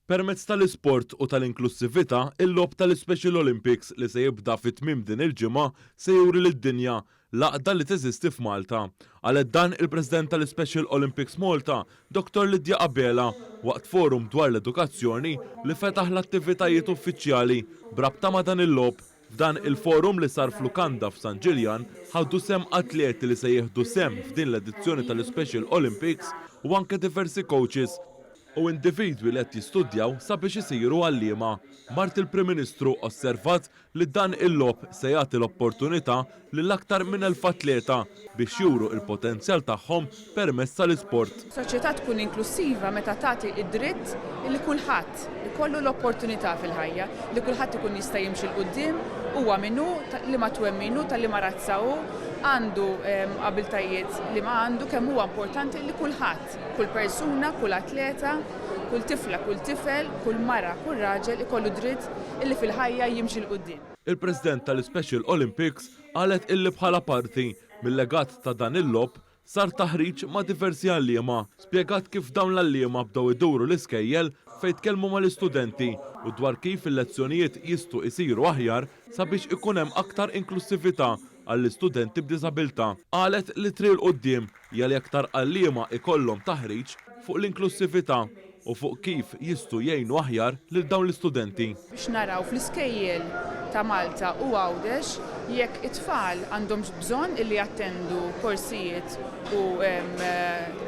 Permezz tal-isport u tal-inklusività, il-lob tal-Special Olympics li se jibda fit-tmiem din il-ġimgħa se juri lid-dinja l-għaqda li teżisti f'Malta. Għalet dan il-President tal-Special Olympics Malta, Dr. Lidja Qabela, waqt forum dwar l-edukazzjoni li fetaħ l-attivitajiet uffiċjali brabta ma' dan il-lob. F'dan il-forum li sar f'Lukanda f'San Ġiljan ħaddu sem atleti li se jieħdu sem f'din l-edizzjoni tal-Special Olympics u anke diversi coaches u individwi li qed jistudjaw sabiex isiru għalliema. Mart il-Prim Ministru osservat li dan il-lob se jagħti l-opportunità lil aktar minn 1000 atleta biex juru il-potenzjal tagħhom permezz tal-isport. Soċjetà tkun inklusiva meta tagħti id-dritt li kulħadd ikollu l-opportunità fil-ħajja, li kulħadd ikun jista' jimxi l quddiem huwa minnu li ma twemminu tal-li ma razzaw għandu qabiltajiet li ma għandu kemm huwa importanti li kulħadd, kull persuna, kull atleta, kull tifla, kull tifel, kull mara, kull raġel ikollu dritt illi fil-ħajja jimxi l quddiem. Il-President tal-Special Olympics qalet illi bħala parti mill-legat ta' dan il-lob sar taħriġ ma' diversi għalliema, spjegat kif dawn l-għalliema bdew iduru l-iskejjel fejn tkellmu mal-istudenti u dwar kif il-lezzjonijiet jistgħu jsiru aħjar sabiex ikun hemm aktar inklusività għall-istudenti b'diżabilità. Qalet li tri l-qudiem hija li aktar għalliema ikollhom taħriġ fuq l-inklusività u fuq kif jistgħu jgħinu aħjar lil dawn l-istudenti. Biex naraw fl-iskejjel ta' Malta u Għawdex jekk it-tfal għandhom bżonn illi jattendu korsijiet u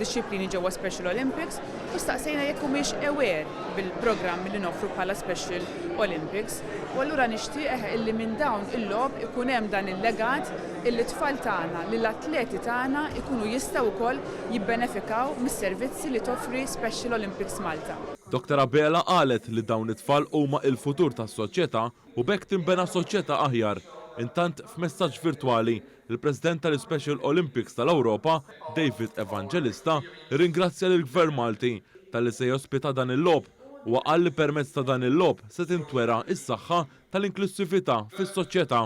disċiplini ġewwa Special Olympics u staqsejna jekk humiex aware bil-programm li noffru bħala Special Olympics. U allura nixtieq illi minn dawn il-lob ikun hemm dan il-legat illi t-tfal tagħna lill atleti tagħna ikunu jistgħu wkoll jibbenefikaw mis-servizzi li toffri Special Olympics Malta. Dr. Qabela qalet li dawn it-tfal huma il-futur tas-soċjetà u bekk tinbena soċjetà aħjar. Intant f'messaġġ virtwali, il-President tal-Special Olympics tal-Ewropa, David Evangelista, ringrazzja lill-Gvern Malti tal-li se jospita dan il-lob u qal li permezz ta' dan il-lob se tintwera is-saħħa tal-inklusività fis-soċjetà.